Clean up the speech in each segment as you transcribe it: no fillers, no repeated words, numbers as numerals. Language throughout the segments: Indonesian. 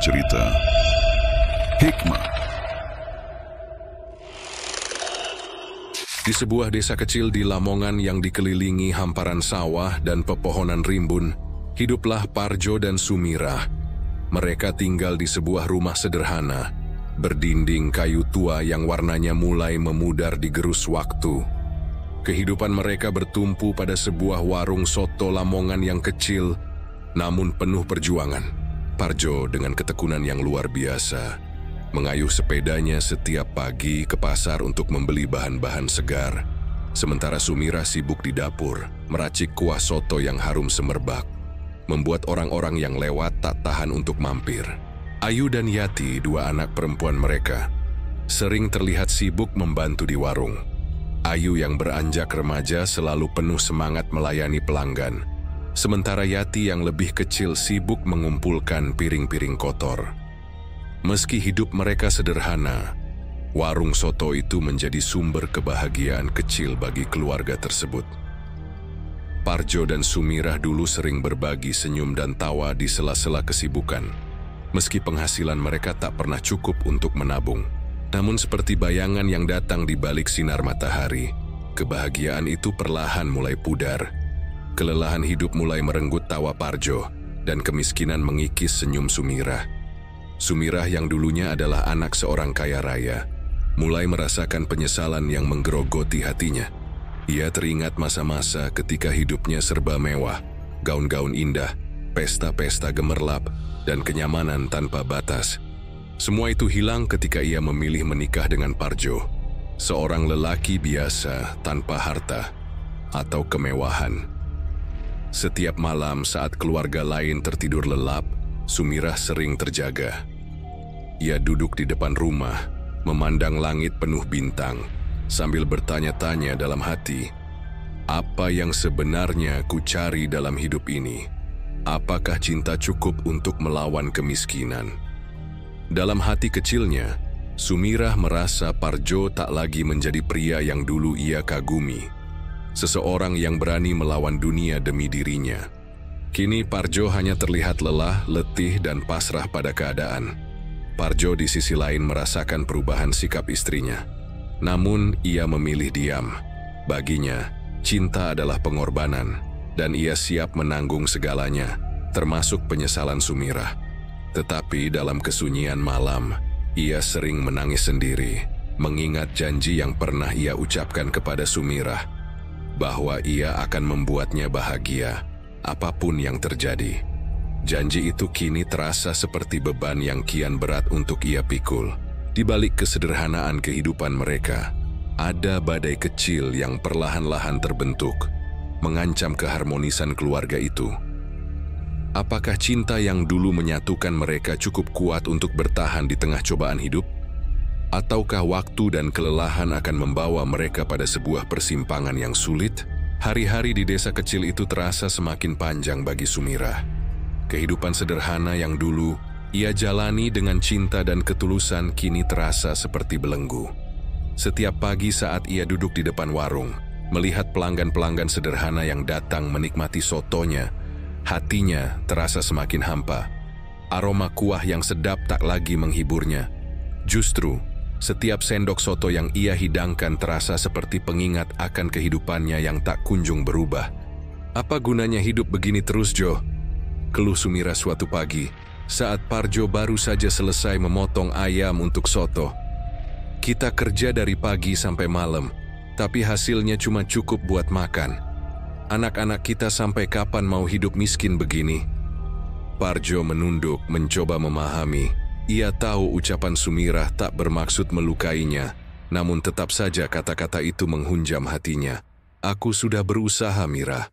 cerita hikmah. Di sebuah desa kecil di Lamongan yang dikelilingi hamparan sawah dan pepohonan rimbun, hiduplah Parjo dan Sumirah. Mereka tinggal di sebuah rumah sederhana, berdinding kayu tua yang warnanya mulai memudar digerus waktu. Kehidupan mereka bertumpu pada sebuah warung soto Lamongan yang kecil, namun penuh perjuangan. Parjo dengan ketekunan yang luar biasa mengayuh sepedanya setiap pagi ke pasar untuk membeli bahan-bahan segar. Sementara Sumirah sibuk di dapur, meracik kuah soto yang harum semerbak, membuat orang-orang yang lewat tak tahan untuk mampir. Ayu dan Yati, dua anak perempuan mereka, sering terlihat sibuk membantu di warung. Ayu yang beranjak remaja selalu penuh semangat melayani pelanggan, sementara Yati yang lebih kecil sibuk mengumpulkan piring-piring kotor. Meski hidup mereka sederhana, warung soto itu menjadi sumber kebahagiaan kecil bagi keluarga tersebut. Parjo dan Sumirah dulu sering berbagi senyum dan tawa di sela-sela kesibukan. Meski penghasilan mereka tak pernah cukup untuk menabung, namun seperti bayangan yang datang di balik sinar matahari, kebahagiaan itu perlahan mulai pudar. Kelelahan hidup mulai merenggut tawa Parjo, dan kemiskinan mengikis senyum Sumirah. Sumirah yang dulunya adalah anak seorang kaya raya, mulai merasakan penyesalan yang menggerogoti hatinya. Ia teringat masa-masa ketika hidupnya serba mewah, gaun-gaun indah, pesta-pesta gemerlap, dan kenyamanan tanpa batas. Semua itu hilang ketika ia memilih menikah dengan Parjo, seorang lelaki biasa tanpa harta atau kemewahan. Setiap malam saat keluarga lain tertidur lelap, Sumirah sering terjaga. Ia duduk di depan rumah, memandang langit penuh bintang, sambil bertanya-tanya dalam hati, apa yang sebenarnya ku cari dalam hidup ini? Apakah cinta cukup untuk melawan kemiskinan? Dalam hati kecilnya, Sumirah merasa Parjo tak lagi menjadi pria yang dulu ia kagumi, seseorang yang berani melawan dunia demi dirinya. Kini Parjo hanya terlihat lelah, letih, dan pasrah pada keadaan. Parjo di sisi lain merasakan perubahan sikap istrinya. Namun ia memilih diam. Baginya, cinta adalah pengorbanan, dan ia siap menanggung segalanya, termasuk penyesalan Sumirah. Tetapi dalam kesunyian malam, ia sering menangis sendiri, mengingat janji yang pernah ia ucapkan kepada Sumirah, bahwa ia akan membuatnya bahagia apapun yang terjadi. Janji itu kini terasa seperti beban yang kian berat untuk ia pikul. Di balik kesederhanaan kehidupan mereka, ada badai kecil yang perlahan-lahan terbentuk, mengancam keharmonisan keluarga itu. Apakah cinta yang dulu menyatukan mereka cukup kuat untuk bertahan di tengah cobaan hidup? Ataukah waktu dan kelelahan akan membawa mereka pada sebuah persimpangan yang sulit? Hari-hari di desa kecil itu terasa semakin panjang bagi Sumirah. Kehidupan sederhana yang dulu ia jalani dengan cinta dan ketulusan kini terasa seperti belenggu. Setiap pagi saat ia duduk di depan warung, melihat pelanggan-pelanggan sederhana yang datang menikmati sotonya, hatinya terasa semakin hampa. Aroma kuah yang sedap tak lagi menghiburnya. Justru, setiap sendok soto yang ia hidangkan terasa seperti pengingat akan kehidupannya yang tak kunjung berubah. Apa gunanya hidup begini terus, Jo? Keluh Sumirah suatu pagi, saat Parjo baru saja selesai memotong ayam untuk soto. Kita kerja dari pagi sampai malam, tapi hasilnya cuma cukup buat makan. Anak-anak kita sampai kapan mau hidup miskin begini? Parjo menunduk, mencoba memahami. Ia tahu ucapan Sumirah tak bermaksud melukainya, namun tetap saja kata-kata itu menghunjam hatinya. Aku sudah berusaha, Mirah,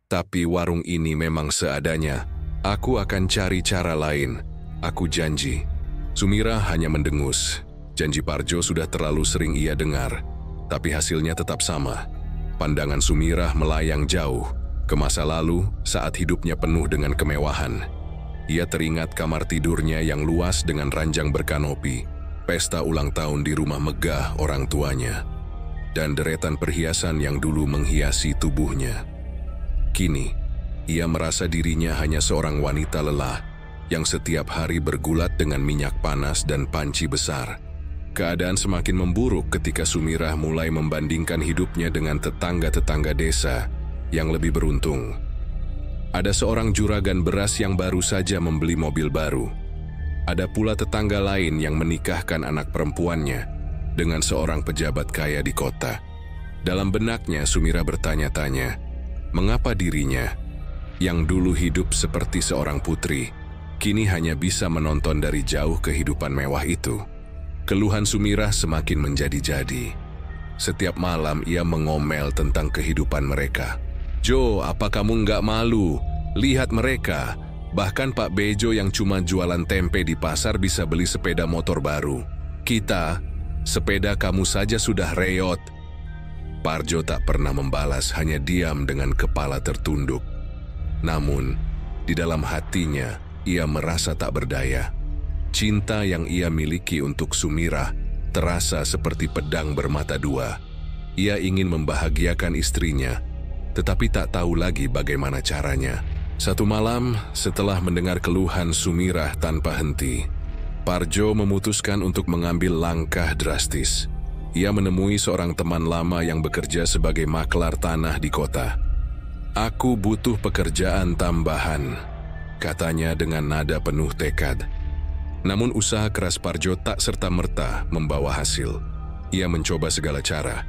tapi warung ini memang seadanya. Aku akan cari cara lain. Aku janji. Sumirah hanya mendengus. Janji Parjo sudah terlalu sering ia dengar, tapi hasilnya tetap sama. Pandangan Sumirah melayang jauh ke masa lalu saat hidupnya penuh dengan kemewahan. Ia teringat kamar tidurnya yang luas dengan ranjang berkanopi, pesta ulang tahun di rumah megah orang tuanya, dan deretan perhiasan yang dulu menghiasi tubuhnya. Kini, ia merasa dirinya hanya seorang wanita lelah, yang setiap hari bergulat dengan minyak panas dan panci besar. Keadaan semakin memburuk ketika Sumirah mulai membandingkan hidupnya dengan tetangga-tetangga desa yang lebih beruntung. Ada seorang juragan beras yang baru saja membeli mobil baru. Ada pula tetangga lain yang menikahkan anak perempuannya dengan seorang pejabat kaya di kota. Dalam benaknya Sumirah bertanya-tanya, mengapa dirinya, yang dulu hidup seperti seorang putri, kini hanya bisa menonton dari jauh kehidupan mewah itu. Keluhan Sumirah semakin menjadi-jadi. Setiap malam ia mengomel tentang kehidupan mereka. "Jo, apa kamu nggak malu? Lihat mereka. Bahkan Pak Bejo yang cuma jualan tempe di pasar bisa beli sepeda motor baru. Kita, sepeda kamu saja sudah reot." Parjo tak pernah membalas, hanya diam dengan kepala tertunduk. Namun, di dalam hatinya, ia merasa tak berdaya. Cinta yang ia miliki untuk Sumirah terasa seperti pedang bermata dua. Ia ingin membahagiakan istrinya, tetapi tak tahu lagi bagaimana caranya. Satu malam, setelah mendengar keluhan Sumirah tanpa henti, Parjo memutuskan untuk mengambil langkah drastis. Ia menemui seorang teman lama yang bekerja sebagai maklar tanah di kota. "Aku butuh pekerjaan tambahan," katanya dengan nada penuh tekad. Namun usaha keras Parjo tak serta-merta membawa hasil. Ia mencoba segala cara,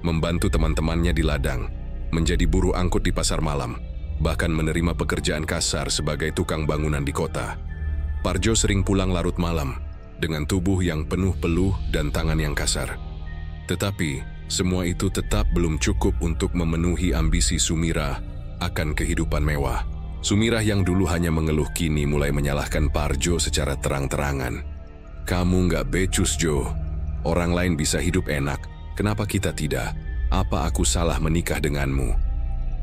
membantu teman-temannya di ladang, menjadi buruh angkut di pasar malam, bahkan menerima pekerjaan kasar sebagai tukang bangunan di kota. Parjo sering pulang larut malam, dengan tubuh yang penuh peluh dan tangan yang kasar. Tetapi, semua itu tetap belum cukup untuk memenuhi ambisi Sumirah akan kehidupan mewah. Sumirah yang dulu hanya mengeluh kini mulai menyalahkan Parjo secara terang-terangan. "Kamu nggak becus, Jo. Orang lain bisa hidup enak, kenapa kita tidak? Apa aku salah menikah denganmu?"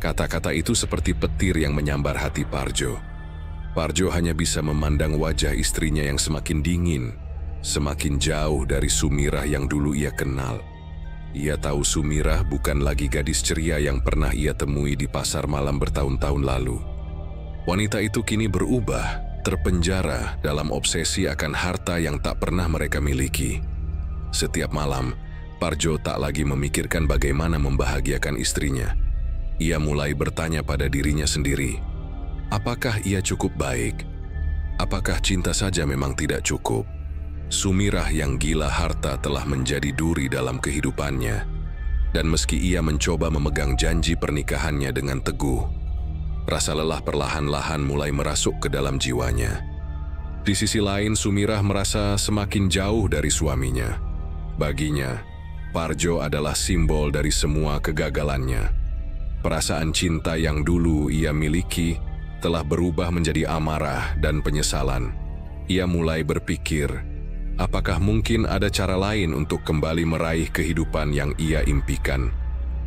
Kata-kata itu seperti petir yang menyambar hati Parjo. Parjo hanya bisa memandang wajah istrinya yang semakin dingin, semakin jauh dari Sumirah yang dulu ia kenal. Ia tahu Sumirah bukan lagi gadis ceria yang pernah ia temui di pasar malam bertahun-tahun lalu. Wanita itu kini berubah, terpenjara dalam obsesi akan harta yang tak pernah mereka miliki. Setiap malam, Parjo tak lagi memikirkan bagaimana membahagiakan istrinya. Ia mulai bertanya pada dirinya sendiri, apakah ia cukup baik? Apakah cinta saja memang tidak cukup? Sumirah yang gila harta telah menjadi duri dalam kehidupannya. Dan meski ia mencoba memegang janji pernikahannya dengan teguh, rasa lelah perlahan-lahan mulai merasuk ke dalam jiwanya. Di sisi lain, Sumirah merasa semakin jauh dari suaminya. Baginya, Parjo adalah simbol dari semua kegagalannya. Perasaan cinta yang dulu ia miliki telah berubah menjadi amarah dan penyesalan. Ia mulai berpikir, apakah mungkin ada cara lain untuk kembali meraih kehidupan yang ia impikan?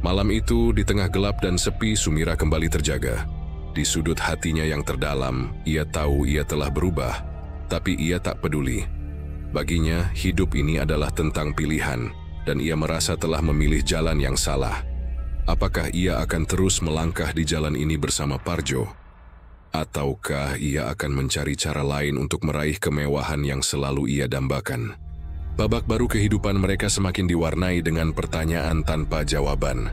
Malam itu, di tengah gelap dan sepi, Sumirah kembali terjaga. Di sudut hatinya yang terdalam, ia tahu ia telah berubah, tapi ia tak peduli. Baginya, hidup ini adalah tentang pilihan, dan ia merasa telah memilih jalan yang salah. Apakah ia akan terus melangkah di jalan ini bersama Parjo? Ataukah ia akan mencari cara lain untuk meraih kemewahan yang selalu ia dambakan? Babak baru kehidupan mereka semakin diwarnai dengan pertanyaan tanpa jawaban,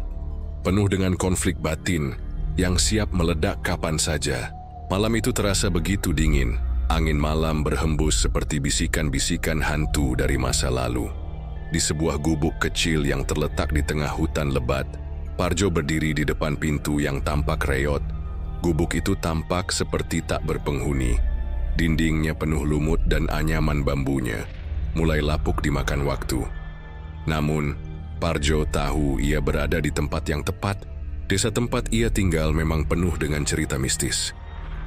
penuh dengan konflik batin yang siap meledak kapan saja. Malam itu terasa begitu dingin. Angin malam berhembus seperti bisikan-bisikan hantu dari masa lalu. Di sebuah gubuk kecil yang terletak di tengah hutan lebat, Parjo berdiri di depan pintu yang tampak reot. Gubuk itu tampak seperti tak berpenghuni. Dindingnya penuh lumut dan anyaman bambunya mulai lapuk dimakan waktu. Namun, Parjo tahu ia berada di tempat yang tepat. Desa tempat ia tinggal memang penuh dengan cerita mistis.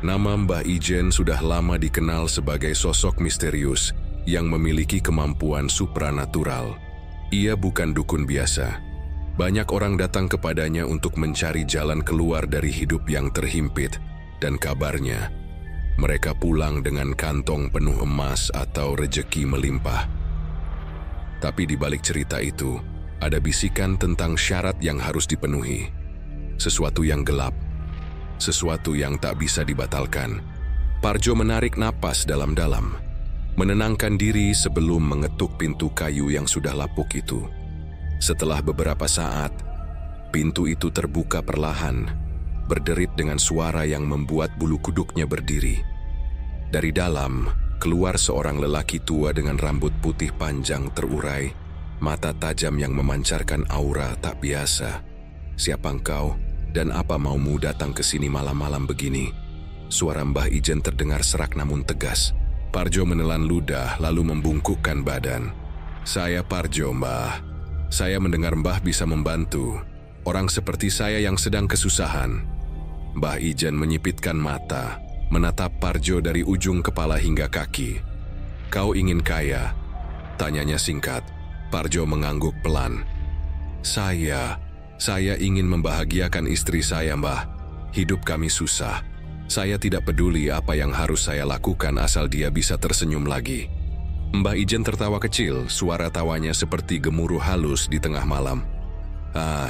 Nama Mbah Ijen sudah lama dikenal sebagai sosok misterius yang memiliki kemampuan supranatural. Ia bukan dukun biasa. Banyak orang datang kepadanya untuk mencari jalan keluar dari hidup yang terhimpit, dan kabarnya, mereka pulang dengan kantong penuh emas atau rejeki melimpah. Tapi di balik cerita itu, ada bisikan tentang syarat yang harus dipenuhi. Sesuatu yang gelap, sesuatu yang tak bisa dibatalkan. Parjo menarik napas dalam-dalam, menenangkan diri sebelum mengetuk pintu kayu yang sudah lapuk itu. Setelah beberapa saat, pintu itu terbuka perlahan, berderit dengan suara yang membuat bulu kuduknya berdiri. Dari dalam, keluar seorang lelaki tua dengan rambut putih panjang terurai, mata tajam yang memancarkan aura tak biasa. "Siapa engkau dan apa maumu datang ke sini malam-malam begini?" Suara Mbah Ijen terdengar serak namun tegas. Parjo menelan ludah lalu membungkukkan badan. "Saya Parjo, Mbah. Saya mendengar Mbah bisa membantu orang seperti saya yang sedang kesusahan." Mbah Ijen menyipitkan mata, menatap Parjo dari ujung kepala hingga kaki. "Kau ingin kaya?" tanyanya singkat. Parjo mengangguk pelan. Saya ingin membahagiakan istri saya, Mbah. Hidup kami susah. Saya tidak peduli apa yang harus saya lakukan asal dia bisa tersenyum lagi." Mbah Ijen tertawa kecil, suara tawanya seperti gemuruh halus di tengah malam.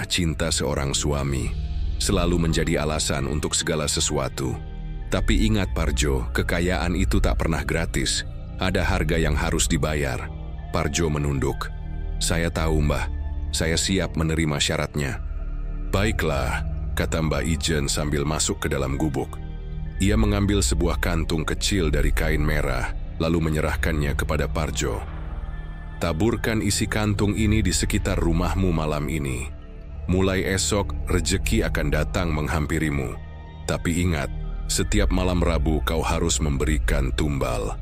Cinta seorang suami selalu menjadi alasan untuk segala sesuatu. Tapi ingat Parjo, kekayaan itu tak pernah gratis. Ada harga yang harus dibayar. Parjo menunduk. "Saya tahu, Mbah. Saya siap menerima syaratnya." "Baiklah," kata Mbah Ijen sambil masuk ke dalam gubuk. Ia mengambil sebuah kantung kecil dari kain merah, lalu menyerahkannya kepada Parjo. "Taburkan isi kantung ini di sekitar rumahmu malam ini. Mulai esok, rejeki akan datang menghampirimu. Tapi ingat, setiap malam Rabu kau harus memberikan tumbal."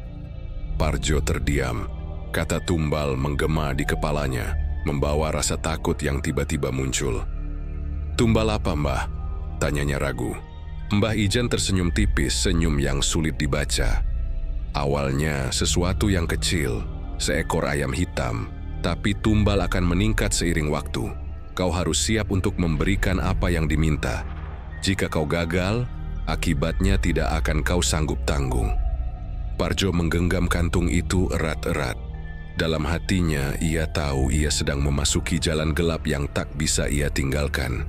Parjo terdiam. Kata tumbal menggema di kepalanya, membawa rasa takut yang tiba-tiba muncul. "Tumbal apa, Mbah?" tanyanya ragu. Mbah Ijen tersenyum tipis, senyum yang sulit dibaca. "Awalnya sesuatu yang kecil, seekor ayam hitam, tapi tumbal akan meningkat seiring waktu. Kau harus siap untuk memberikan apa yang diminta. Jika kau gagal, akibatnya tidak akan kau sanggup tanggung." Parjo menggenggam kantung itu erat-erat. Dalam hatinya, ia tahu ia sedang memasuki jalan gelap yang tak bisa ia tinggalkan.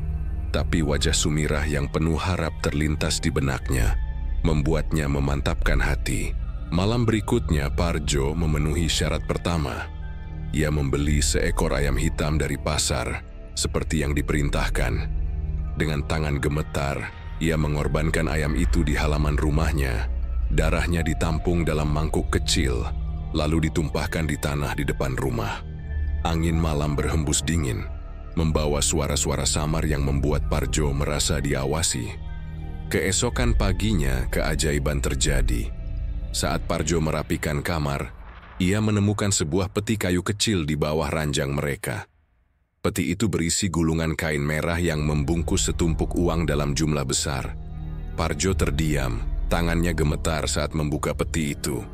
Tapi wajah Sumirah yang penuh harap terlintas di benaknya, membuatnya memantapkan hati. Malam berikutnya, Parjo memenuhi syarat pertama. Ia membeli seekor ayam hitam dari pasar, seperti yang diperintahkan. Dengan tangan gemetar, ia mengorbankan ayam itu di halaman rumahnya. Darahnya ditampung dalam mangkuk kecil, lalu ditumpahkan di tanah di depan rumah. Angin malam berhembus dingin, membawa suara-suara samar yang membuat Parjo merasa diawasi. Keesokan paginya, keajaiban terjadi. Saat Parjo merapikan kamar, ia menemukan sebuah peti kayu kecil di bawah ranjang mereka. Peti itu berisi gulungan kain merah yang membungkus setumpuk uang dalam jumlah besar. Parjo terdiam, tangannya gemetar saat membuka peti itu.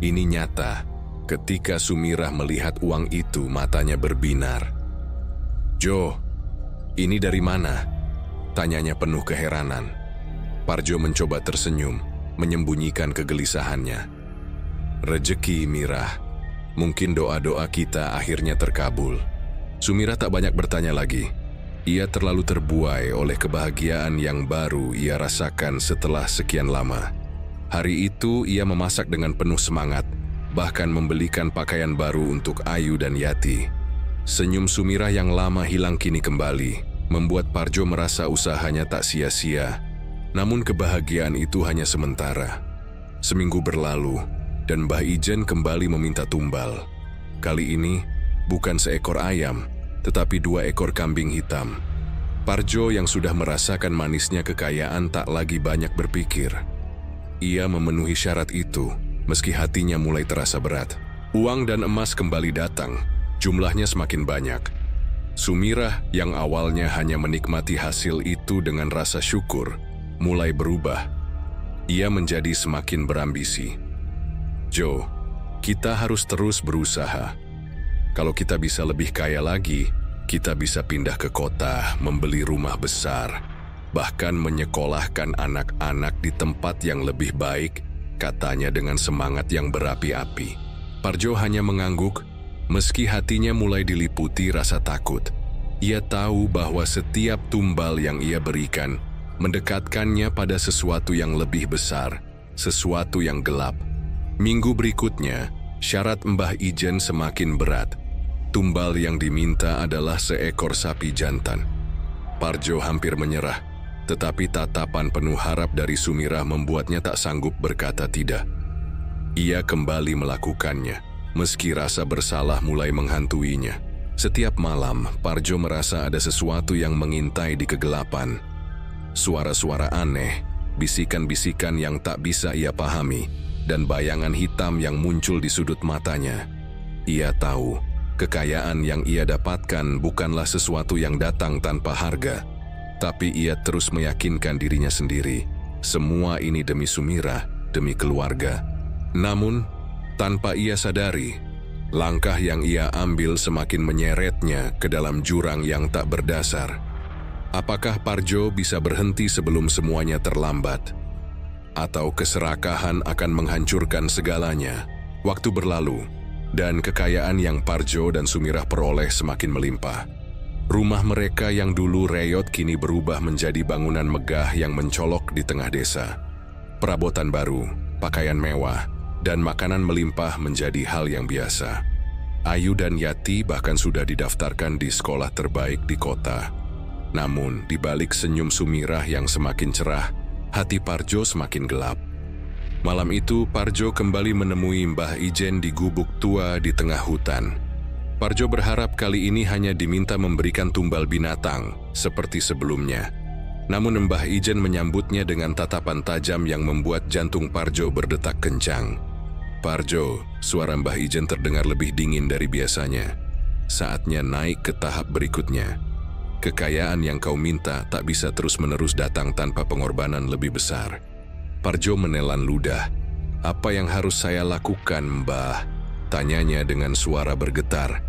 Ini nyata, ketika Sumirah melihat uang itu, matanya berbinar. "Jo, ini dari mana?" tanyanya penuh keheranan. Parjo mencoba tersenyum, menyembunyikan kegelisahannya. "Rejeki, Mirah. Mungkin doa-doa kita akhirnya terkabul." Sumirah tak banyak bertanya lagi. Ia terlalu terbuai oleh kebahagiaan yang baru ia rasakan setelah sekian lama. Hari itu ia memasak dengan penuh semangat, bahkan membelikan pakaian baru untuk Ayu dan Yati. Senyum Sumirah yang lama hilang kini kembali, membuat Parjo merasa usahanya tak sia-sia. Namun kebahagiaan itu hanya sementara. Seminggu berlalu, dan Mbah Ijen kembali meminta tumbal. Kali ini, bukan seekor ayam, tetapi 2 ekor kambing hitam. Parjo yang sudah merasakan manisnya kekayaan tak lagi banyak berpikir. Ia memenuhi syarat itu, meski hatinya mulai terasa berat. Uang dan emas kembali datang, jumlahnya semakin banyak. Sumirah yang awalnya hanya menikmati hasil itu dengan rasa syukur, mulai berubah. Ia menjadi semakin berambisi. "Jo, kita harus terus berusaha. Kalau kita bisa lebih kaya lagi, kita bisa pindah ke kota, membeli rumah besar, bahkan menyekolahkan anak-anak di tempat yang lebih baik," katanya dengan semangat yang berapi-api. Parjo hanya mengangguk, meski hatinya mulai diliputi rasa takut. Ia tahu bahwa setiap tumbal yang ia berikan mendekatkannya pada sesuatu yang lebih besar, sesuatu yang gelap. Minggu berikutnya, syarat Mbah Ijen semakin berat. Tumbal yang diminta adalah seekor sapi jantan. Parjo hampir menyerah, tetapi tatapan penuh harap dari Sumirah membuatnya tak sanggup berkata tidak. Ia kembali melakukannya, meski rasa bersalah mulai menghantuinya. Setiap malam, Parjo merasa ada sesuatu yang mengintai di kegelapan. Suara-suara aneh, bisikan-bisikan yang tak bisa ia pahami, dan bayangan hitam yang muncul di sudut matanya. Ia tahu, kekayaan yang ia dapatkan bukanlah sesuatu yang datang tanpa harga. Tapi ia terus meyakinkan dirinya sendiri, semua ini demi Sumirah, demi keluarga. Namun, tanpa ia sadari, langkah yang ia ambil semakin menyeretnya ke dalam jurang yang tak berdasar. Apakah Parjo bisa berhenti sebelum semuanya terlambat? Atau keserakahan akan menghancurkan segalanya? Waktu berlalu, dan kekayaan yang Parjo dan Sumirah peroleh semakin melimpah. Rumah mereka yang dulu reyot kini berubah menjadi bangunan megah yang mencolok di tengah desa. Perabotan baru, pakaian mewah, dan makanan melimpah menjadi hal yang biasa. Ayu dan Yati bahkan sudah didaftarkan di sekolah terbaik di kota. Namun, di balik senyum Sumirah yang semakin cerah, hati Parjo semakin gelap. Malam itu, Parjo kembali menemui Mbah Ijen di gubuk tua di tengah hutan. Parjo berharap kali ini hanya diminta memberikan tumbal binatang, seperti sebelumnya. Namun Mbah Ijen menyambutnya dengan tatapan tajam yang membuat jantung Parjo berdetak kencang. "Parjo," suara Mbah Ijen terdengar lebih dingin dari biasanya. "Saatnya naik ke tahap berikutnya. Kekayaan yang kau minta tak bisa terus-menerus datang tanpa pengorbanan lebih besar." Parjo menelan ludah. "Apa yang harus saya lakukan, Mbah?" tanyanya dengan suara bergetar.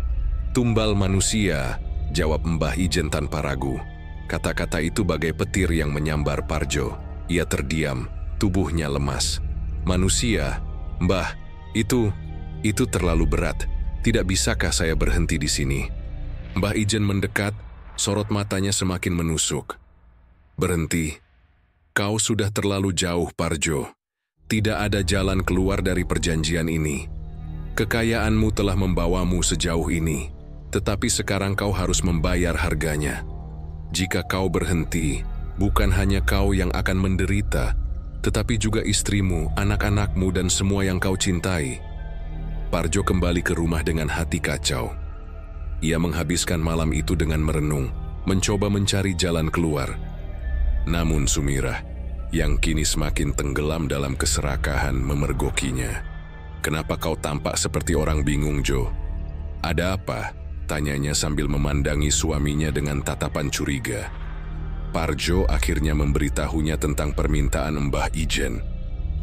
"Tumbal manusia," jawab Mbah Ijen tanpa ragu. Kata-kata itu bagai petir yang menyambar Parjo. Ia terdiam, tubuhnya lemas. "Manusia? Mbah, itu terlalu berat. Tidak bisakah saya berhenti di sini?" Mbah Ijen mendekat, sorot matanya semakin menusuk. "Berhenti. Kau sudah terlalu jauh, Parjo. Tidak ada jalan keluar dari perjanjian ini. Kekayaanmu telah membawamu sejauh ini, tetapi sekarang kau harus membayar harganya. Jika kau berhenti, bukan hanya kau yang akan menderita, tetapi juga istrimu, anak-anakmu, dan semua yang kau cintai." Parjo kembali ke rumah dengan hati kacau. Ia menghabiskan malam itu dengan merenung, mencoba mencari jalan keluar. Namun Sumirah, yang kini semakin tenggelam dalam keserakahan, memergokinya. "Kenapa kau tampak seperti orang bingung, Jo? Ada apa?" tanyanya sambil memandangi suaminya dengan tatapan curiga. Parjo akhirnya memberitahunya tentang permintaan Mbah Ijen.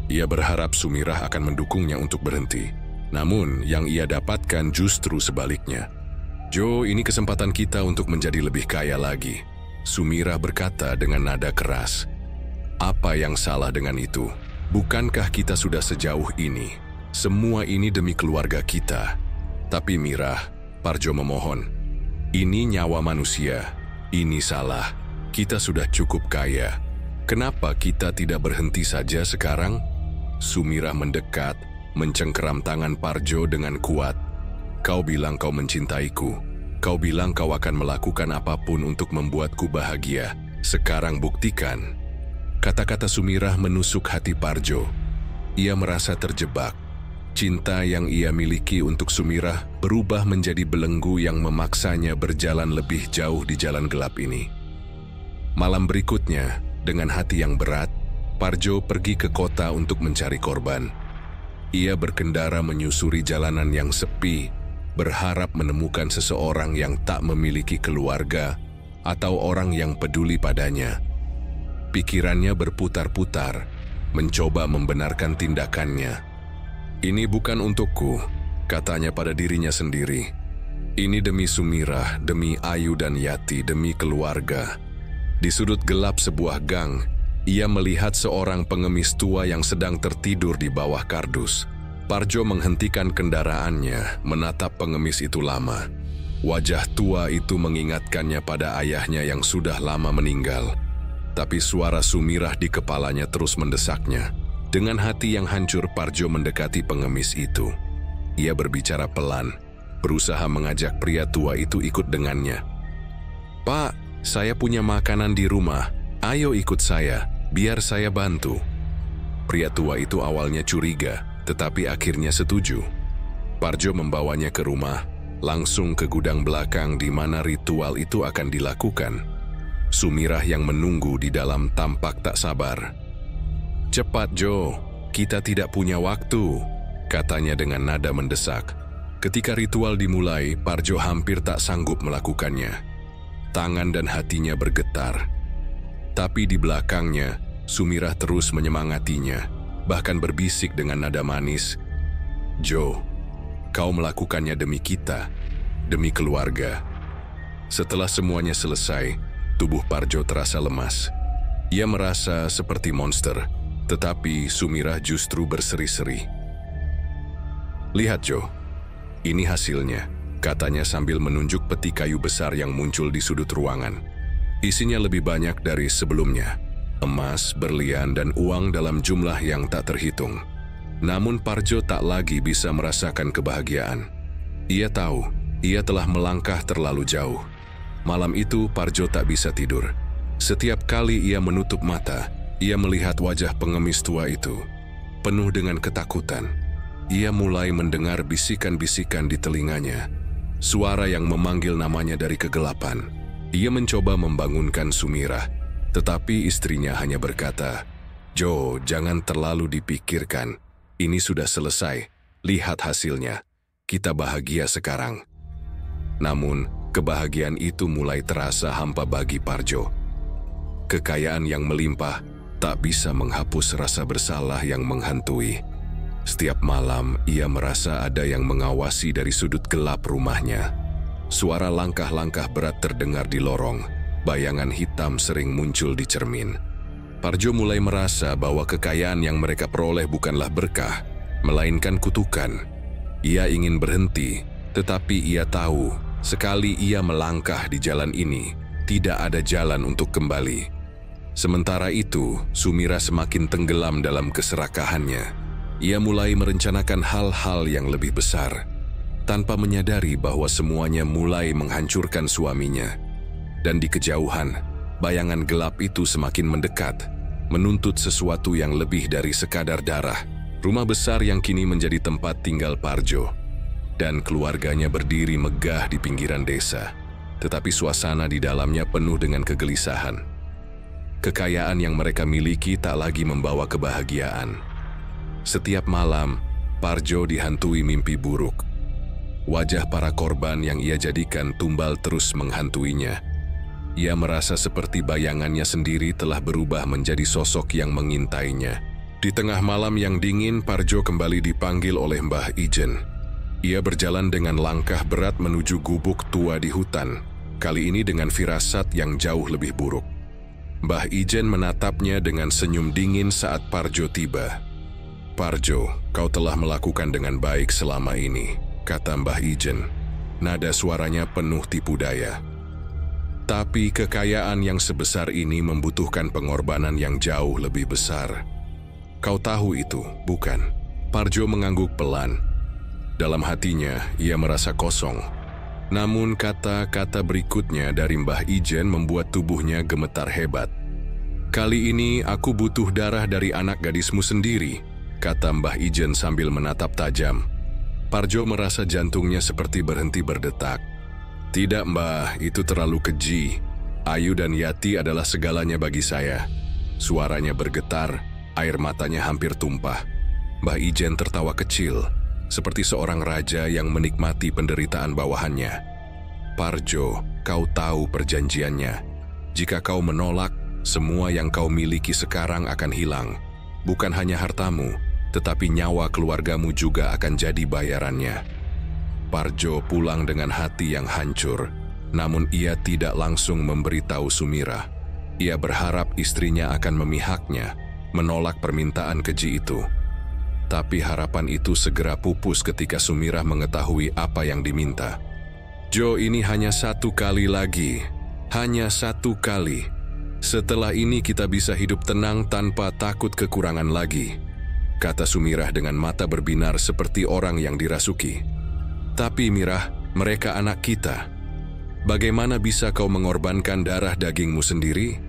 Ia berharap Sumirah akan mendukungnya untuk berhenti. Namun, yang ia dapatkan justru sebaliknya. "Jo, ini kesempatan kita untuk menjadi lebih kaya lagi," Sumirah berkata dengan nada keras. "Apa yang salah dengan itu? Bukankah kita sudah sejauh ini? Semua ini demi keluarga kita." "Tapi Mirah," Parjo memohon, "ini nyawa manusia. Ini salah. Kita sudah cukup kaya. Kenapa kita tidak berhenti saja sekarang?" Sumirah mendekat, mencengkeram tangan Parjo dengan kuat. "Kau bilang kau mencintaiku. Kau bilang kau akan melakukan apapun untuk membuatku bahagia. Sekarang buktikan." Kata-kata Sumirah menusuk hati Parjo. Ia merasa terjebak. Cinta yang ia miliki untuk Sumirah berubah menjadi belenggu yang memaksanya berjalan lebih jauh di jalan gelap ini. Malam berikutnya, dengan hati yang berat, Parjo pergi ke kota untuk mencari korban. Ia berkendara menyusuri jalanan yang sepi, berharap menemukan seseorang yang tak memiliki keluarga atau orang yang peduli padanya. Pikirannya berputar-putar, mencoba membenarkan tindakannya. "Ini bukan untukku," katanya pada dirinya sendiri. "Ini demi Sumirah, demi Ayu dan Yati, demi keluarga." Di sudut gelap sebuah gang, ia melihat seorang pengemis tua yang sedang tertidur di bawah kardus. Parjo menghentikan kendaraannya, menatap pengemis itu lama. Wajah tua itu mengingatkannya pada ayahnya yang sudah lama meninggal. Tapi suara Sumirah di kepalanya terus mendesaknya. Dengan hati yang hancur, Parjo mendekati pengemis itu. Ia berbicara pelan, berusaha mengajak pria tua itu ikut dengannya. "Pak, saya punya makanan di rumah. Ayo ikut saya, biar saya bantu." Pria tua itu awalnya curiga, tetapi akhirnya setuju. Parjo membawanya ke rumah, langsung ke gudang belakang di mana ritual itu akan dilakukan. Sumirah yang menunggu di dalam tampak tak sabar. "Cepat, Jo, kita tidak punya waktu," katanya dengan nada mendesak. Ketika ritual dimulai, Parjo hampir tak sanggup melakukannya. Tangan dan hatinya bergetar. Tapi di belakangnya, Sumirah terus menyemangatinya, bahkan berbisik dengan nada manis, "Jo, kau melakukannya demi kita, demi keluarga." Setelah semuanya selesai, tubuh Parjo terasa lemas. Ia merasa seperti monster, tetapi Sumirah justru berseri-seri. "Lihat, Jo, ini hasilnya," katanya sambil menunjuk peti kayu besar yang muncul di sudut ruangan. Isinya lebih banyak dari sebelumnya. Emas, berlian, dan uang dalam jumlah yang tak terhitung. Namun Parjo tak lagi bisa merasakan kebahagiaan. Ia tahu, ia telah melangkah terlalu jauh. Malam itu Parjo tak bisa tidur. Setiap kali ia menutup mata, ia melihat wajah pengemis tua itu. Penuh dengan ketakutan, ia mulai mendengar bisikan-bisikan di telinganya. Suara yang memanggil namanya dari kegelapan. Ia mencoba membangunkan Sumirah, tetapi istrinya hanya berkata, "Jo, jangan terlalu dipikirkan. Ini sudah selesai. Lihat hasilnya. Kita bahagia sekarang." Namun, kebahagiaan itu mulai terasa hampa bagi Parjo. Kekayaan yang melimpah tak bisa menghapus rasa bersalah yang menghantui. Setiap malam, ia merasa ada yang mengawasi dari sudut gelap rumahnya. Suara langkah-langkah berat terdengar di lorong. Bayangan hitam sering muncul di cermin. Parjo mulai merasa bahwa kekayaan yang mereka peroleh bukanlah berkah, melainkan kutukan. Ia ingin berhenti, tetapi ia tahu, sekali ia melangkah di jalan ini, tidak ada jalan untuk kembali. Sementara itu, Sumirah semakin tenggelam dalam keserakahannya. Ia mulai merencanakan hal-hal yang lebih besar, tanpa menyadari bahwa semuanya mulai menghancurkan suaminya. Dan di kejauhan, bayangan gelap itu semakin mendekat, menuntut sesuatu yang lebih dari sekadar darah. Rumah besar yang kini menjadi tempat tinggal Parjo dan keluarganya berdiri megah di pinggiran desa, tetapi suasana di dalamnya penuh dengan kegelisahan. Kekayaan yang mereka miliki tak lagi membawa kebahagiaan. Setiap malam, Parjo dihantui mimpi buruk. Wajah para korban yang ia jadikan tumbal terus menghantuinya. Ia merasa seperti bayangannya sendiri telah berubah menjadi sosok yang mengintainya. Di tengah malam yang dingin, Parjo kembali dipanggil oleh Mbah Ijen. Ia berjalan dengan langkah berat menuju gubuk tua di hutan, kali ini dengan firasat yang jauh lebih buruk. Mbah Ijen menatapnya dengan senyum dingin saat Parjo tiba. "Parjo, kau telah melakukan dengan baik selama ini," kata Mbah Ijen. Nada suaranya penuh tipu daya. "Tapi kekayaan yang sebesar ini membutuhkan pengorbanan yang jauh lebih besar. Kau tahu itu, bukan?" Parjo mengangguk pelan. Dalam hatinya, ia merasa kosong. Namun kata-kata berikutnya dari Mbah Ijen membuat tubuhnya gemetar hebat. "Kali ini aku butuh darah dari anak gadismu sendiri," kata Mbah Ijen sambil menatap tajam. Parjo merasa jantungnya seperti berhenti berdetak. "Tidak, Mbah, itu terlalu keji. Ayu dan Yati adalah segalanya bagi saya." Suaranya bergetar, air matanya hampir tumpah. Mbah Ijen tertawa kecil, seperti seorang raja yang menikmati penderitaan bawahannya. "Parjo, kau tahu perjanjiannya. Jika kau menolak, semua yang kau miliki sekarang akan hilang. Bukan hanya hartamu, tetapi nyawa keluargamu juga akan jadi bayarannya." Parjo pulang dengan hati yang hancur, namun ia tidak langsung memberitahu Sumirah. Ia berharap istrinya akan memihaknya, menolak permintaan keji itu. Tapi harapan itu segera pupus ketika Sumirah mengetahui apa yang diminta. "Jo, ini hanya satu kali lagi. Hanya satu kali. Setelah ini kita bisa hidup tenang tanpa takut kekurangan lagi." kata Sumirah dengan mata berbinar seperti orang yang dirasuki. Tapi Mirah, mereka anak kita. Bagaimana bisa kau mengorbankan darah dagingmu sendiri?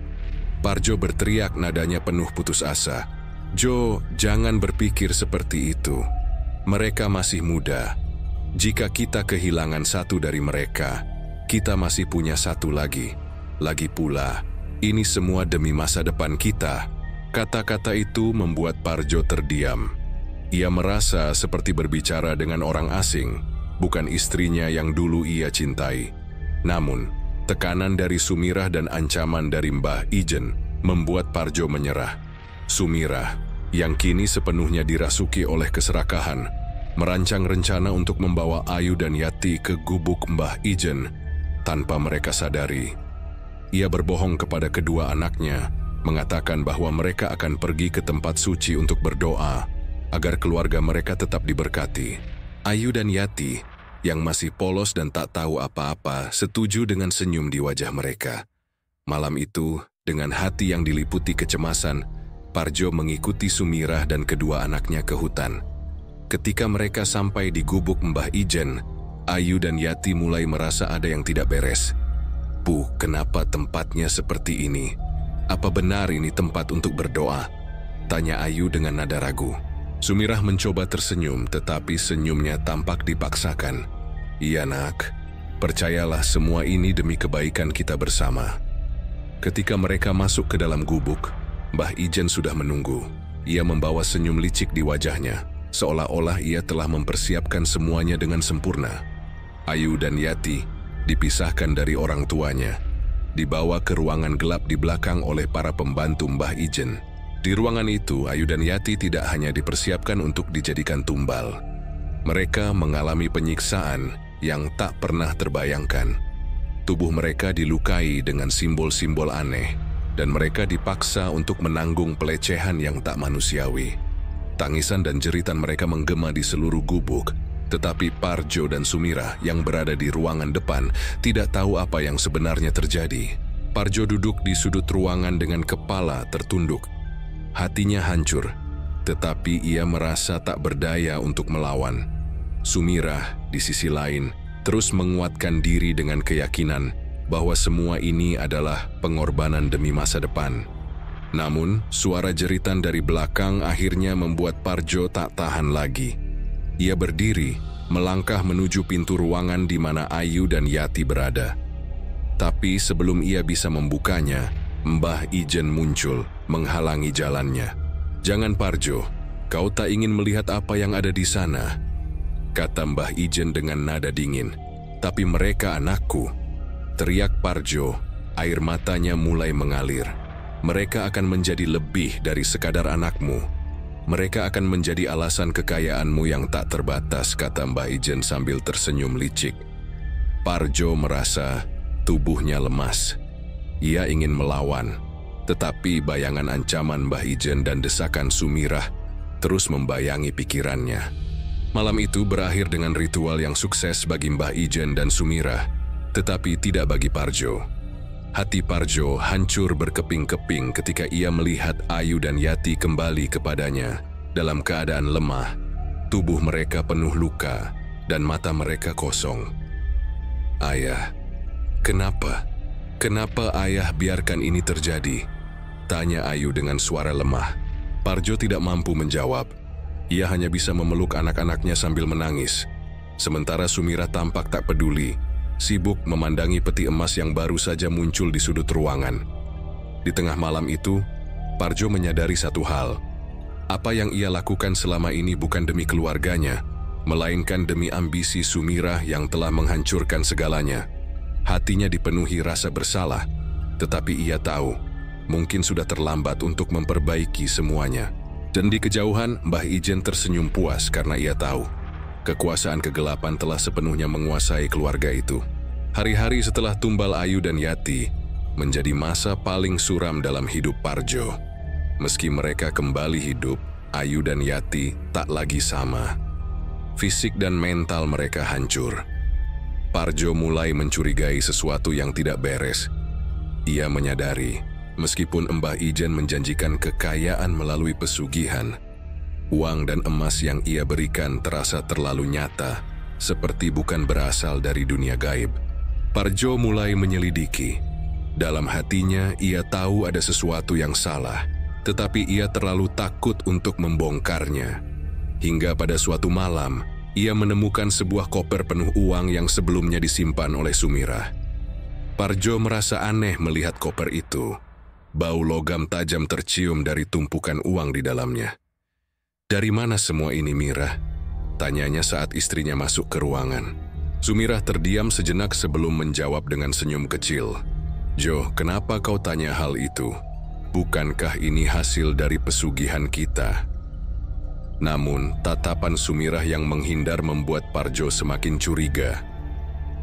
Parjo berteriak, nadanya penuh putus asa. Jo, jangan berpikir seperti itu. Mereka masih muda. Jika kita kehilangan satu dari mereka, kita masih punya satu lagi. Lagi pula, ini semua demi masa depan kita. Kata-kata itu membuat Parjo terdiam. Ia merasa seperti berbicara dengan orang asing, bukan istrinya yang dulu ia cintai. Namun, tekanan dari Sumirah dan ancaman dari Mbah Ijen membuat Parjo menyerah. Sumirah, yang kini sepenuhnya dirasuki oleh keserakahan, merancang rencana untuk membawa Ayu dan Yati ke gubuk Mbah Ijen tanpa mereka sadari. Ia berbohong kepada kedua anaknya, mengatakan bahwa mereka akan pergi ke tempat suci untuk berdoa agar keluarga mereka tetap diberkati. Ayu dan Yati, yang masih polos dan tak tahu apa-apa, setuju dengan senyum di wajah mereka. Malam itu, dengan hati yang diliputi kecemasan, Parjo mengikuti Sumirah dan kedua anaknya ke hutan. Ketika mereka sampai di gubuk Mbah Ijen, Ayu dan Yati mulai merasa ada yang tidak beres. Bu, kenapa tempatnya seperti ini? Apa benar ini tempat untuk berdoa? Tanya Ayu dengan nada ragu. Sumirah mencoba tersenyum, tetapi senyumnya tampak dipaksakan. Iya nak, percayalah semua ini demi kebaikan kita bersama. Ketika mereka masuk ke dalam gubuk, Mbah Ijen sudah menunggu. Ia membawa senyum licik di wajahnya, seolah-olah ia telah mempersiapkan semuanya dengan sempurna. Ayu dan Yati dipisahkan dari orang tuanya, dibawa ke ruangan gelap di belakang oleh para pembantu Mbah Ijen. Di ruangan itu, Ayu dan Yati tidak hanya dipersiapkan untuk dijadikan tumbal. Mereka mengalami penyiksaan yang tak pernah terbayangkan. Tubuh mereka dilukai dengan simbol-simbol aneh, dan mereka dipaksa untuk menanggung pelecehan yang tak manusiawi. Tangisan dan jeritan mereka menggema di seluruh gubuk, tetapi Parjo dan Sumirah yang berada di ruangan depan tidak tahu apa yang sebenarnya terjadi. Parjo duduk di sudut ruangan dengan kepala tertunduk. Hatinya hancur, tetapi ia merasa tak berdaya untuk melawan. Sumirah, di sisi lain, terus menguatkan diri dengan keyakinan bahwa semua ini adalah pengorbanan demi masa depan. Namun, suara jeritan dari belakang akhirnya membuat Parjo tak tahan lagi. Ia berdiri, melangkah menuju pintu ruangan di mana Ayu dan Yati berada. Tapi sebelum ia bisa membukanya, Mbah Ijen muncul, menghalangi jalannya. "Jangan Parjo, kau tak ingin melihat apa yang ada di sana," kata Mbah Ijen dengan nada dingin. "Tapi mereka anakku," teriak Parjo, air matanya mulai mengalir. "Mereka akan menjadi lebih dari sekadar anakmu. Mereka akan menjadi alasan kekayaanmu yang tak terbatas," kata Mbah Ijen sambil tersenyum licik. Parjo merasa tubuhnya lemas. Ia ingin melawan, tetapi bayangan ancaman Mbah Ijen dan desakan Sumirah terus membayangi pikirannya. Malam itu berakhir dengan ritual yang sukses bagi Mbah Ijen dan Sumirah, tetapi tidak bagi Parjo. Hati Parjo hancur berkeping-keping ketika ia melihat Ayu dan Yati kembali kepadanya dalam keadaan lemah. Tubuh mereka penuh luka dan mata mereka kosong. "Ayah, kenapa? Kenapa ayah biarkan ini terjadi?" tanya Ayu dengan suara lemah. Parjo tidak mampu menjawab. Ia hanya bisa memeluk anak-anaknya sambil menangis. Sementara Sumirah tampak tak peduli, sibuk memandangi peti emas yang baru saja muncul di sudut ruangan. Di tengah malam itu, Parjo menyadari satu hal. Apa yang ia lakukan selama ini bukan demi keluarganya, melainkan demi ambisi Sumirah yang telah menghancurkan segalanya. Hatinya dipenuhi rasa bersalah, tetapi ia tahu mungkin sudah terlambat untuk memperbaiki semuanya. Dan di kejauhan, Mbah Ijen tersenyum puas karena ia tahu kekuasaan kegelapan telah sepenuhnya menguasai keluarga itu. Hari-hari setelah tumbal Ayu dan Yati menjadi masa paling suram dalam hidup Parjo. Meski mereka kembali hidup, Ayu dan Yati tak lagi sama. Fisik dan mental mereka hancur. Parjo mulai mencurigai sesuatu yang tidak beres. Ia menyadari, meskipun Mbah Ijen menjanjikan kekayaan melalui pesugihan, Uang dan emas yang ia berikan terasa terlalu nyata, seperti bukan berasal dari dunia gaib. Parjo mulai menyelidiki. Dalam hatinya ia tahu ada sesuatu yang salah, tetapi ia terlalu takut untuk membongkarnya. Hingga pada suatu malam, ia menemukan sebuah koper penuh uang yang sebelumnya disimpan oleh Sumirah. Parjo merasa aneh melihat koper itu. Bau logam tajam tercium dari tumpukan uang di dalamnya. "Dari mana semua ini, Mirah?" tanyanya saat istrinya masuk ke ruangan. Sumirah terdiam sejenak sebelum menjawab dengan senyum kecil. "Jo, kenapa kau tanya hal itu? Bukankah ini hasil dari pesugihan kita?" Namun, tatapan Sumirah yang menghindar membuat Parjo semakin curiga.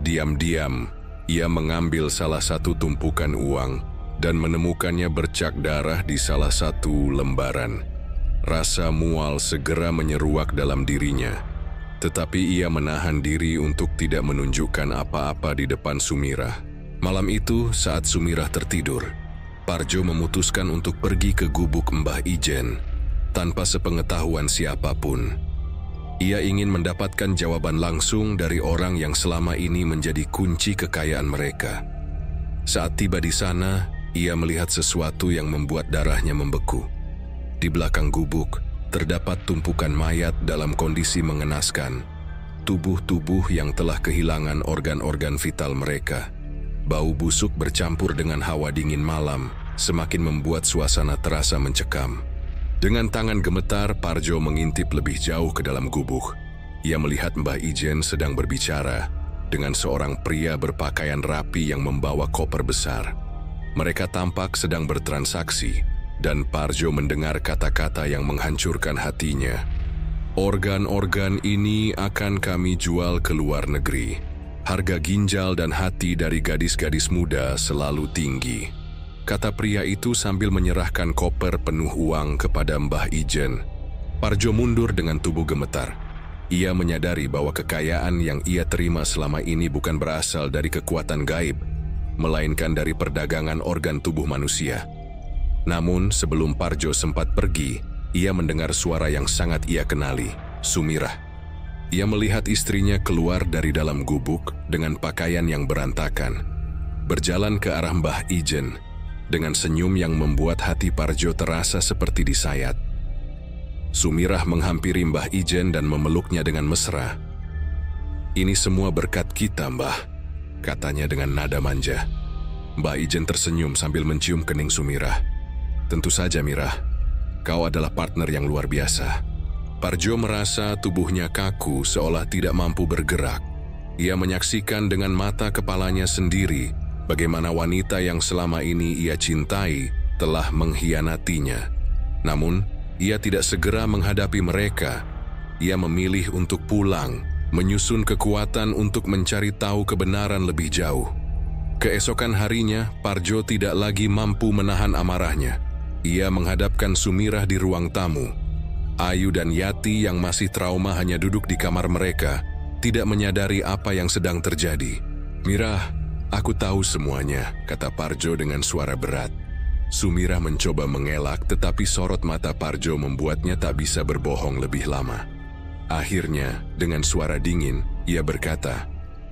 Diam-diam, ia mengambil salah satu tumpukan uang dan menemukannya bercak darah di salah satu lembaran. Rasa mual segera menyeruak dalam dirinya, tetapi ia menahan diri untuk tidak menunjukkan apa-apa di depan Sumirah. Malam itu, saat Sumirah tertidur, Parjo memutuskan untuk pergi ke gubuk Mbah Ijen, tanpa sepengetahuan siapapun. Ia ingin mendapatkan jawaban langsung dari orang yang selama ini menjadi kunci kekayaan mereka. Saat tiba di sana, ia melihat sesuatu yang membuat darahnya membeku. Di belakang gubuk, terdapat tumpukan mayat dalam kondisi mengenaskan. Tubuh-tubuh yang telah kehilangan organ-organ vital mereka. Bau busuk bercampur dengan hawa dingin malam, semakin membuat suasana terasa mencekam. Dengan tangan gemetar, Parjo mengintip lebih jauh ke dalam gubuk. Ia melihat Mbah Ijen sedang berbicara dengan seorang pria berpakaian rapi yang membawa koper besar. Mereka tampak sedang bertransaksi, dan Parjo mendengar kata-kata yang menghancurkan hatinya. "Organ-organ ini akan kami jual ke luar negeri. Harga ginjal dan hati dari gadis-gadis muda selalu tinggi," kata pria itu sambil menyerahkan koper penuh uang kepada Mbah Ijen. Parjo mundur dengan tubuh gemetar. Ia menyadari bahwa kekayaan yang ia terima selama ini bukan berasal dari kekuatan gaib, melainkan dari perdagangan organ tubuh manusia. Namun, sebelum Parjo sempat pergi, ia mendengar suara yang sangat ia kenali, Sumirah. Ia melihat istrinya keluar dari dalam gubuk dengan pakaian yang berantakan, berjalan ke arah Mbah Ijen, dengan senyum yang membuat hati Parjo terasa seperti disayat. Sumirah menghampiri Mbah Ijen dan memeluknya dengan mesra. "Ini semua berkat kita, Mbah," katanya dengan nada manja. Mbah Ijen tersenyum sambil mencium kening Sumirah. "Tentu saja, Mirah. Kau adalah partner yang luar biasa." Parjo merasa tubuhnya kaku seolah tidak mampu bergerak. Ia menyaksikan dengan mata kepalanya sendiri bagaimana wanita yang selama ini ia cintai telah mengkhianatinya. Namun, ia tidak segera menghadapi mereka. Ia memilih untuk pulang, menyusun kekuatan untuk mencari tahu kebenaran lebih jauh. Keesokan harinya, Parjo tidak lagi mampu menahan amarahnya. Ia menghadapkan Sumirah di ruang tamu. Ayu dan Yati yang masih trauma hanya duduk di kamar mereka, tidak menyadari apa yang sedang terjadi. "Mirah, aku tahu semuanya," kata Parjo dengan suara berat. Sumirah mencoba mengelak, tetapi sorot mata Parjo membuatnya tak bisa berbohong lebih lama. Akhirnya, dengan suara dingin, ia berkata,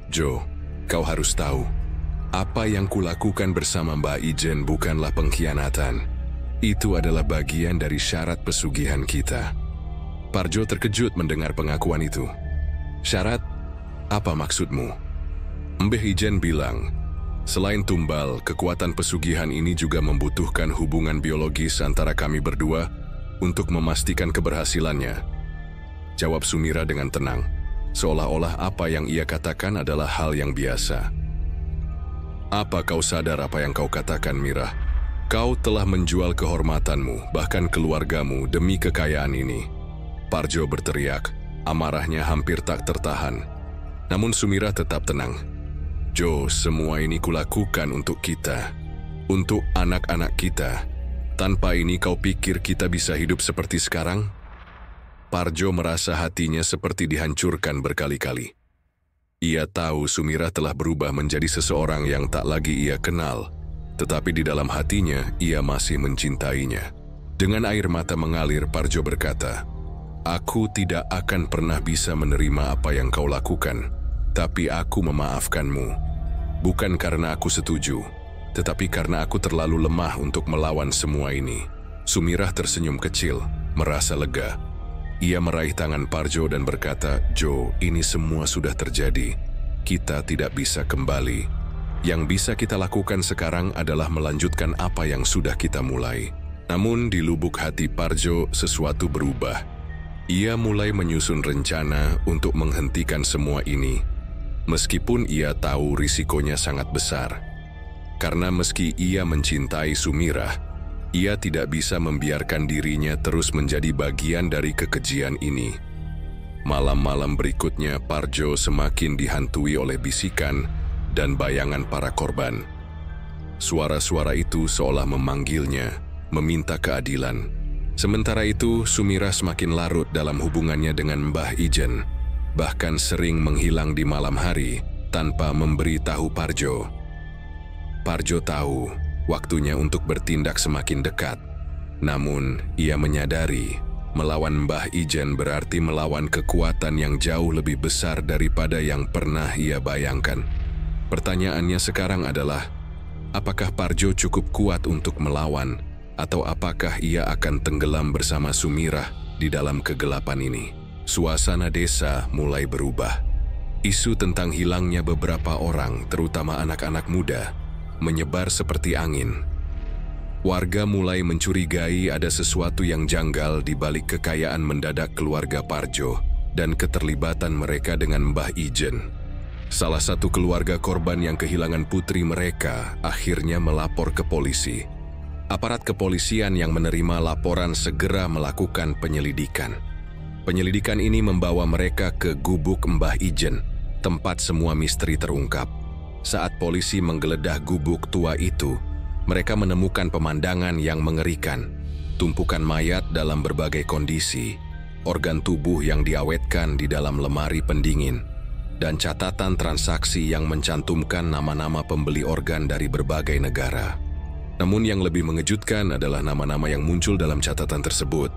"Jo, kau harus tahu, apa yang kulakukan bersama Mbak Ijen bukanlah pengkhianatan. Itu adalah bagian dari syarat pesugihan kita." Parjo terkejut mendengar pengakuan itu. "Syarat? Apa maksudmu?" Mbah Ijen bilang, "Selain tumbal, kekuatan pesugihan ini juga membutuhkan hubungan biologis antara kami berdua untuk memastikan keberhasilannya." Jawab Sumirah dengan tenang, seolah-olah apa yang ia katakan adalah hal yang biasa. "Apa kau sadar apa yang kau katakan, Mirah? Kau telah menjual kehormatanmu, bahkan keluargamu demi kekayaan ini." Parjo berteriak, amarahnya hampir tak tertahan. Namun Sumirah tetap tenang. "Jo, semua ini kulakukan untuk kita, untuk anak-anak kita. Tanpa ini kau pikir kita bisa hidup seperti sekarang?" Parjo merasa hatinya seperti dihancurkan berkali-kali. Ia tahu Sumirah telah berubah menjadi seseorang yang tak lagi ia kenal, tetapi di dalam hatinya ia masih mencintainya. Dengan air mata mengalir, Parjo berkata, Aku tidak akan pernah bisa menerima apa yang kau lakukan, tapi aku memaafkanmu. Bukan karena aku setuju, tetapi karena aku terlalu lemah untuk melawan semua ini. Sumirah tersenyum kecil, merasa lega. Ia meraih tangan Parjo dan berkata, "Jo, ini semua sudah terjadi. Kita tidak bisa kembali. Yang bisa kita lakukan sekarang adalah melanjutkan apa yang sudah kita mulai." Namun di lubuk hati Parjo sesuatu berubah. Ia mulai menyusun rencana untuk menghentikan semua ini, meskipun ia tahu risikonya sangat besar. Karena meski ia mencintai Sumirah, ia tidak bisa membiarkan dirinya terus menjadi bagian dari kekejian ini. Malam-malam berikutnya, Parjo semakin dihantui oleh bisikan dan bayangan para korban. Suara-suara itu seolah memanggilnya, meminta keadilan. Sementara itu, Sumirah semakin larut dalam hubungannya dengan Mbah Ijen, bahkan sering menghilang di malam hari tanpa memberi tahu Parjo. Parjo tahu waktunya untuk bertindak semakin dekat. Namun, ia menyadari melawan Mbah Ijen berarti melawan kekuatan yang jauh lebih besar daripada yang pernah ia bayangkan. Pertanyaannya sekarang adalah, apakah Parjo cukup kuat untuk melawan? Atau apakah ia akan tenggelam bersama Sumirah di dalam kegelapan ini? Suasana desa mulai berubah. Isu tentang hilangnya beberapa orang, terutama anak-anak muda, menyebar seperti angin. Warga mulai mencurigai ada sesuatu yang janggal di balik kekayaan mendadak keluarga Parjo dan keterlibatan mereka dengan Mbah Ijen. Salah satu keluarga korban yang kehilangan putri mereka akhirnya melapor ke polisi. Aparat kepolisian yang menerima laporan segera melakukan penyelidikan. Penyelidikan ini membawa mereka ke gubuk Mbah Ijen, tempat semua misteri terungkap. Saat polisi menggeledah gubuk tua itu, mereka menemukan pemandangan yang mengerikan. Tumpukan mayat dalam berbagai kondisi, organ tubuh yang diawetkan di dalam lemari pendingin, dan catatan transaksi yang mencantumkan nama-nama pembeli organ dari berbagai negara. Namun yang lebih mengejutkan adalah nama-nama yang muncul dalam catatan tersebut.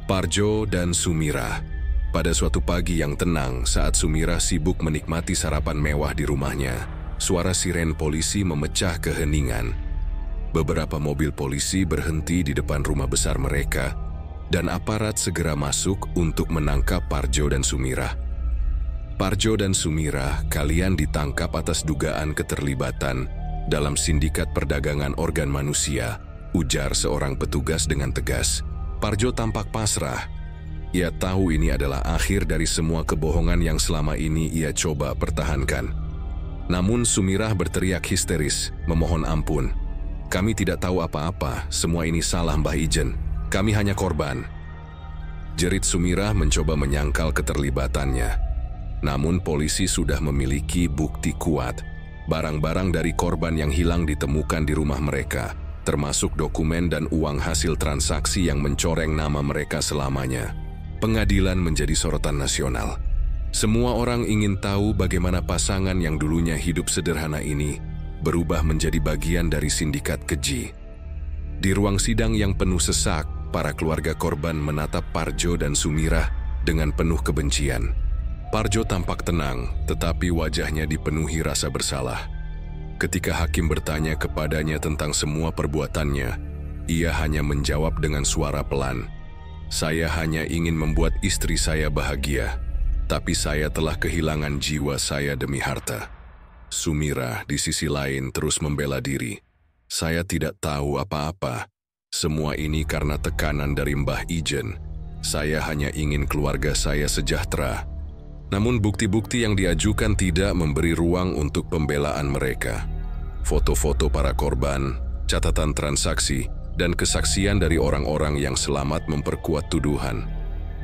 Parjo dan Sumirah. Pada suatu pagi yang tenang, saat Sumirah sibuk menikmati sarapan mewah di rumahnya, suara siren polisi memecah keheningan. Beberapa mobil polisi berhenti di depan rumah besar mereka, dan aparat segera masuk untuk menangkap Parjo dan Sumirah. Parjo dan Sumirah, kalian ditangkap atas dugaan keterlibatan dalam sindikat perdagangan organ manusia, ujar seorang petugas dengan tegas. Parjo tampak pasrah. Ia tahu ini adalah akhir dari semua kebohongan yang selama ini ia coba pertahankan. Namun Sumirah berteriak histeris, memohon ampun. "Kami tidak tahu apa-apa, semua ini salah Mbah Ijen. Kami hanya korban." Jerit Sumirah mencoba menyangkal keterlibatannya. Namun polisi sudah memiliki bukti kuat. Barang-barang dari korban yang hilang ditemukan di rumah mereka, termasuk dokumen dan uang hasil transaksi yang mencoreng nama mereka selamanya. Pengadilan menjadi sorotan nasional. Semua orang ingin tahu bagaimana pasangan yang dulunya hidup sederhana ini berubah menjadi bagian dari sindikat keji. Di ruang sidang yang penuh sesak, para keluarga korban menatap Parjo dan Sumirah dengan penuh kebencian. Parjo tampak tenang, tetapi wajahnya dipenuhi rasa bersalah. Ketika hakim bertanya kepadanya tentang semua perbuatannya, ia hanya menjawab dengan suara pelan, "Saya hanya ingin membuat istri saya bahagia, tapi saya telah kehilangan jiwa saya demi harta." Sumirah di sisi lain terus membela diri. "Saya tidak tahu apa-apa. Semua ini karena tekanan dari Mbah Ijen. Saya hanya ingin keluarga saya sejahtera." Namun bukti-bukti yang diajukan tidak memberi ruang untuk pembelaan mereka. Foto-foto para korban, catatan transaksi, dan kesaksian dari orang-orang yang selamat memperkuat tuduhan.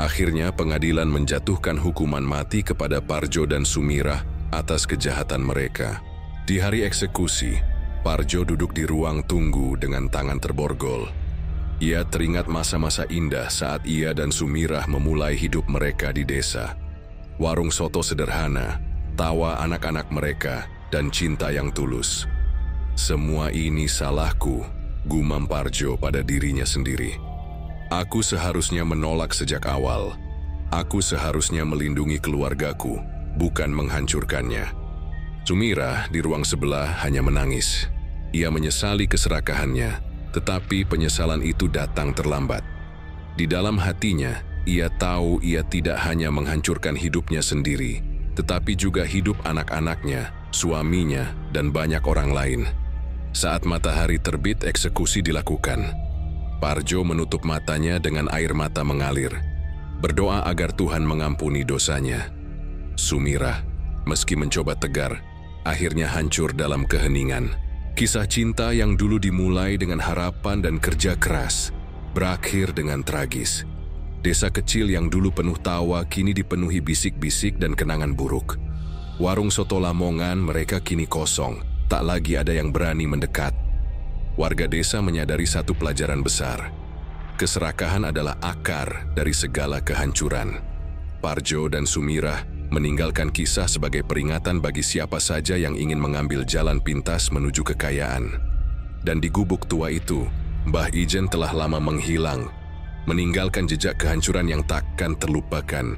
Akhirnya pengadilan menjatuhkan hukuman mati kepada Parjo dan Sumirah atas kejahatan mereka. Di hari eksekusi, Parjo duduk di ruang tunggu dengan tangan terborgol. Ia teringat masa-masa indah saat ia dan Sumirah memulai hidup mereka di desa. Warung soto sederhana, tawa anak-anak mereka, dan cinta yang tulus. "Semua ini salahku," gumam Parjo pada dirinya sendiri. "Aku seharusnya menolak sejak awal. Aku seharusnya melindungi keluargaku, bukan menghancurkannya. Sumirah di ruang sebelah hanya menangis. Ia menyesali keserakahannya, tetapi penyesalan itu datang terlambat. Di dalam hatinya, ia tahu ia tidak hanya menghancurkan hidupnya sendiri, tetapi juga hidup anak-anaknya, suaminya, dan banyak orang lain. Saat matahari terbit, eksekusi dilakukan. Parjo menutup matanya dengan air mata mengalir, berdoa agar Tuhan mengampuni dosanya. Sumirah, meski mencoba tegar, akhirnya hancur dalam keheningan. Kisah cinta yang dulu dimulai dengan harapan dan kerja keras, berakhir dengan tragis. Desa kecil yang dulu penuh tawa kini dipenuhi bisik-bisik dan kenangan buruk. Warung soto Lamongan mereka kini kosong, tak lagi ada yang berani mendekat. Warga desa menyadari satu pelajaran besar. Keserakahan adalah akar dari segala kehancuran. Parjo dan Sumirah meninggalkan kisah sebagai peringatan bagi siapa saja yang ingin mengambil jalan pintas menuju kekayaan. Dan di gubuk tua itu, Mbah Ijen telah lama menghilang, meninggalkan jejak kehancuran yang takkan terlupakan.